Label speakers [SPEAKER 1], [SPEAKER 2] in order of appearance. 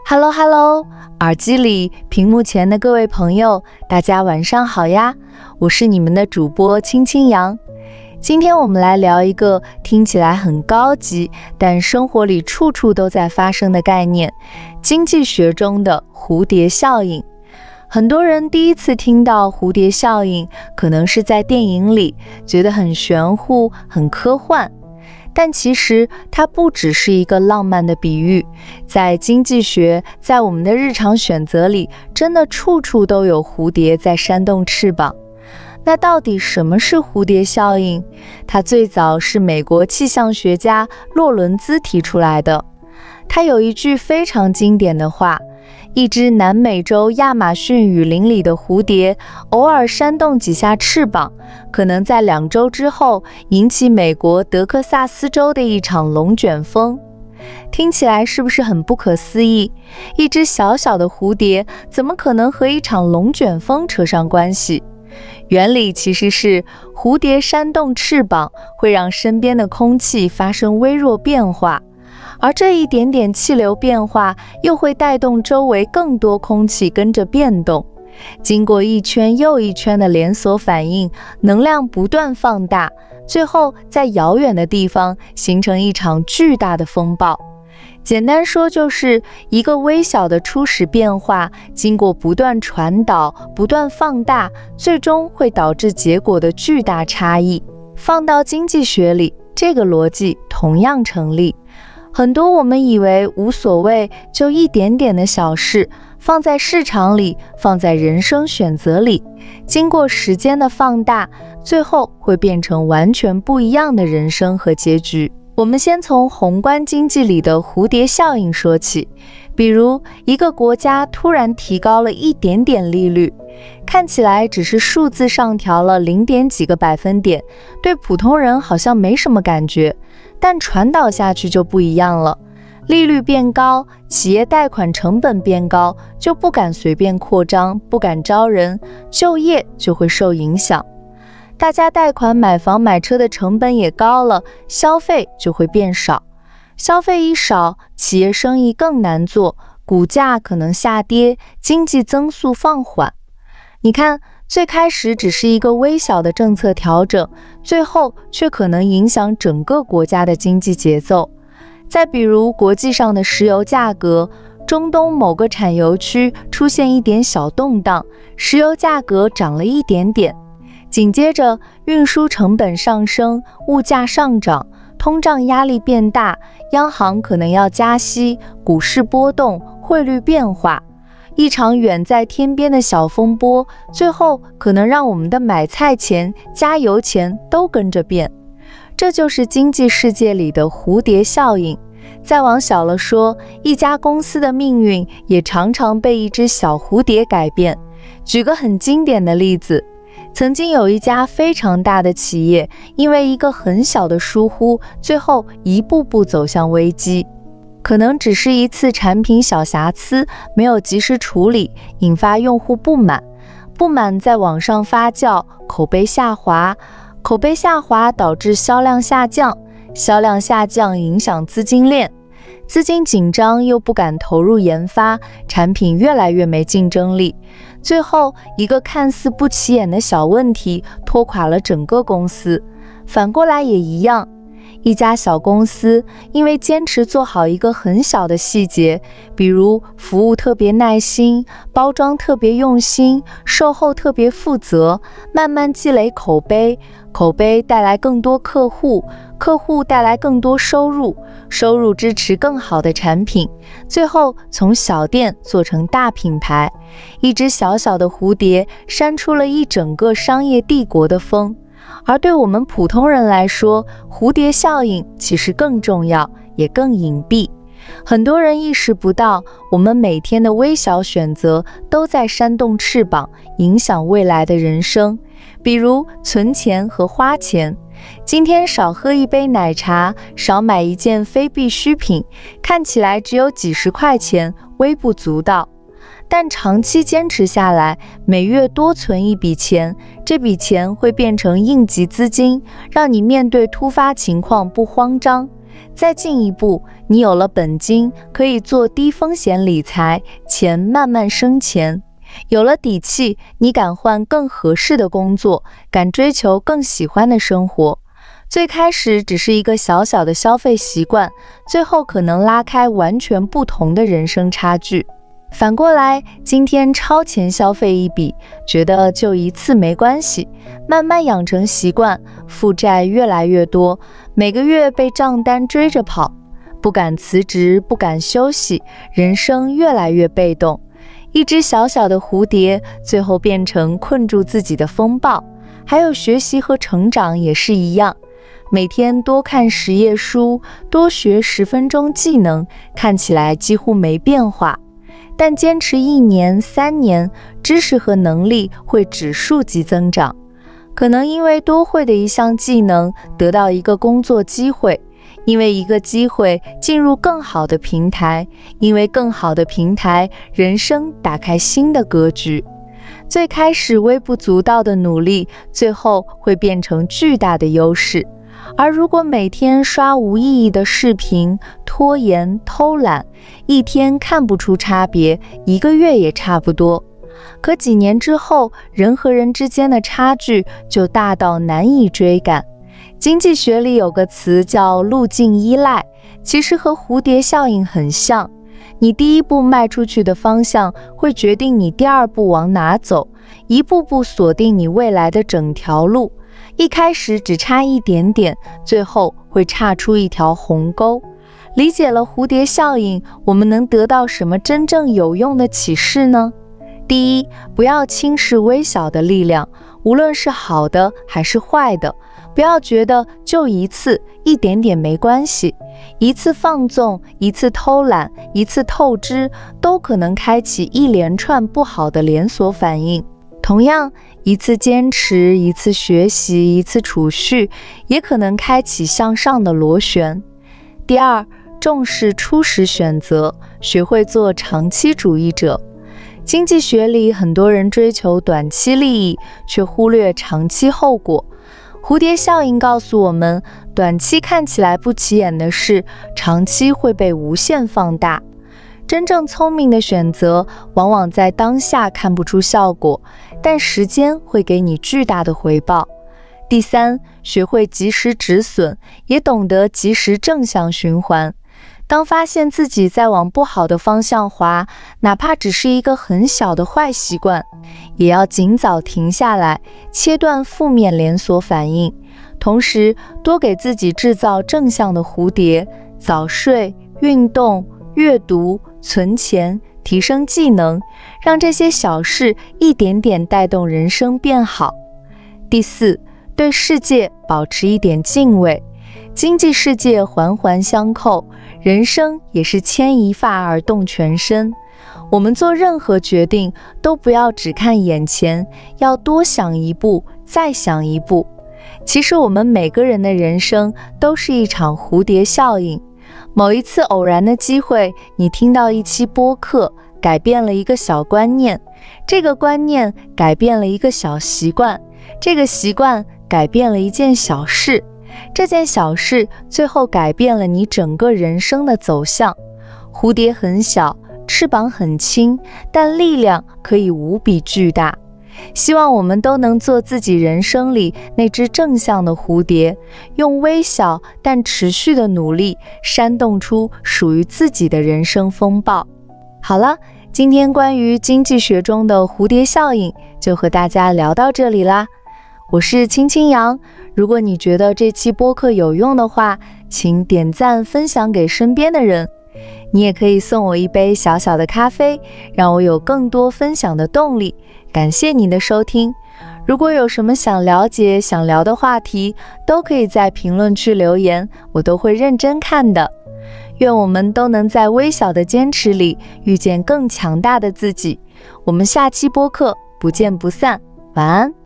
[SPEAKER 1] Hello， 耳機裡、屏幕前的各位朋友，大家晚上好呀！我是你們的主播青青楊。今天我們來聊一個聽起來很高級，但生活裡處處都在發生的概念——經濟學中的蝴蝶效應。很多人第一次聽到蝴蝶效應，可能是在電影裡，覺得很玄乎、很科幻。但其實它不只是一個浪漫的比喻，在經濟學，在我們的日常選擇裡，真的處處都有蝴蝶在扇動翅膀。那到底什麼是蝴蝶效應？它最早是美國氣象學家洛倫茲提出來的。他有一句非常經典的話：一隻南美洲亞馬遜雨林裡的蝴蝶，偶爾扇動幾下翅膀，可能在2周之後引起美國德克薩斯州的一場龍捲風。聽起來是不是很不可思議？一隻小小的蝴蝶，怎麼可能和一場龍捲風扯上關係？原理其實是蝴蝶扇動翅膀，會讓身邊的空氣發生微弱變化。而這一點點氣流變化又會帶動周圍更多空氣跟着變動，經過一圈又一圈的連鎖反應，能量不斷放大，最後在遙遠的地方形成一場巨大的風暴。簡單說，就是一個微小的初始變化，經過不斷傳導、不斷放大，最終會導致結果的巨大差異。放到經濟學裡，這個邏輯同樣成立。很多我們以為無所謂，就一點點的小事，放在市場裡，放在人生選擇裡，經過時間的放大，最後會變成完全不一樣的人生和結局。我們先從宏觀經濟裡的蝴蝶效應說起，比如一個國家突然提高了一點點利率，看起來只是數字上調了0點幾個百分點，對普通人好像沒什麼感覺，但傳導下去就不一樣了。利率變高，企業貸款成本變高，就不敢隨便擴張，不敢招人，就業就會受影響。大家貸款買房買車的成本也高了，消費就會變少。消費一少，企業生意更難做，股價可能下跌，經濟增速放緩。你看，最開始只是一個微小的政策調整，最後卻可能影響整個國家的經濟節奏。再比如國際上的石油價格，中東某個產油區出現一點小動盪，石油價格漲了一點點。緊接着，運輸成本上升，物價上漲，通脹壓力變大，央行可能要加息，股市波動，匯率變化。一場遠在天邊的小風波，最後可能讓我們的買菜錢、加油錢都跟着變。這就是經濟世界裡的蝴蝶效應。再往小了說，一家公司的命運也常常被一隻小蝴蝶改變。舉個很經典的例子，曾經有一家非常大的企業，因為一個很小的疏忽，最後一步步走向危機。可能只是一次產品小瑕疵，沒有及時處理，引發用戶不滿，不滿在網上發酵，口碑下滑，口碑下滑導致銷量下降，銷量下降影響資金鏈，資金緊張又不敢投入研發，產品越來越沒競爭力。最後，一個看似不起眼的小問題拖垮了整個公司。反過來也一樣，一家小公司因為堅持做好一個很小的細節，比如服務特別耐心，包裝特別用心，售後特別負責，慢慢積累口碑，口碑帶來更多客戶，客戶帶來更多收入，收入支持更好的產品，最後從小店做成大品牌。一隻小小的蝴蝶扇出了一整個商業帝國的風。而對我們普通人來說，蝴蝶效應其實更重要，也更隱蔽。很多人意識不到，我們每天的微小選擇都在扇動翅膀，影響未來的人生。比如存錢和花錢，今天少喝一杯奶茶，少買一件非必需品，看起來只有幾十塊錢，微不足道。但長期堅持下來，每月多存一筆錢，這筆錢會變成應急資金，讓你面對突發情況不慌張。再進一步，你有了本金，可以做低風險理財，錢慢慢生錢。有了底氣，你敢換更合適的工作，敢追求更喜歡的生活。最開始只是一個小小的消費習慣，最後可能拉開完全不同的人生差距。反過來，今天超前消費一筆，覺得就一次沒關係，慢慢養成習慣，負債越來越多，每個月被賬單追着跑，不敢辭職，不敢休息，人生越來越被動。一隻小小的蝴蝶，最後變成困住自己的風暴。還有學習和成長也是一樣，每天多看10頁書，多學10分鐘技能，看起來幾乎沒變化。但堅持1年、3年，知識和能力會指數級增長。可能因為多會的一項技能，得到一個工作機會，因為一個機會進入更好的平台，因為更好的平台，人生打開新的格局。最開始微不足道的努力，最後會變成巨大的優勢。而如果每天刷無意義的視頻，拖延偷懶，一天看不出差別，1個月也差不多。可幾年之後，人和人之間的差距就大到難以追趕。經濟學裡有個詞叫路徑依賴，其實和蝴蝶效應很像。你第一步邁出去的方向，會決定你第二步往哪走，一步步鎖定你未來的整條路。一開始只差一點點，最後會差出一條鴻溝。理解了蝴蝶效應，我們能得到什麼真正有用的啟示呢？第一，不要輕視微小的力量，無論是好的還是壞的，不要覺得就一次，一點點沒關係。一次放縱，一次偷懶，一次透支，都可能開啟一連串不好的連鎖反應。同樣，一次堅持，一次學習，一次儲蓄，也可能開啟向上的螺旋。第二，重視初始選擇，學會做長期主義者。經濟學裡，很多人追求短期利益，卻忽略長期後果。蝴蝶效應告訴我們，短期看起來不起眼的事，長期會被無限放大。真正聰明的選擇，往往在當下看不出效果，但時間會給你巨大的回報。第三，學會及時止損，也懂得及時正向循環。當發現自己在往不好的方向滑，哪怕只是一個很小的壞習慣，也要盡早停下來，切斷負面連鎖反應。同時，多給自己制造正向的蝴蝶，早睡、運動、閱讀、存錢、提升技能，讓這些小事一點點帶動人生變好。第四，對世界保持一點敬畏。經濟世界環環相扣，人生也是牽一髮而動全身。我們做任何決定，都不要只看眼前，要多想一步，再想一步。其實我們每個人的人生都是一場蝴蝶效應。某一次偶然的機會，你聽到一期播客，改變了一個小觀念，這個觀念改變了一個小習慣，這個習慣改變了一件小事，這件小事最後改變了你整個人生的走向。蝴蝶很小，翅膀很輕，但力量可以無比巨大。希望我們都能做自己人生裡那隻正向的蝴蝶，用微小但持續的努力，煽動出屬於自己的人生風暴。好了，今天關於經濟學中的蝴蝶效應，就和大家聊到這裡啦。我是青青楊，如果你覺得這期播客有用的話，請點讚分享給身邊的人。你也可以送我一杯小小的咖啡，讓我有更多分享的動力。感謝你的收聽。如果有什麼想了解、想聊的話題，都可以在評論區留言，我都會認真看的。願我們都能在微小的堅持裡遇見更強大的自己。我們下期播客不見不散，晚安。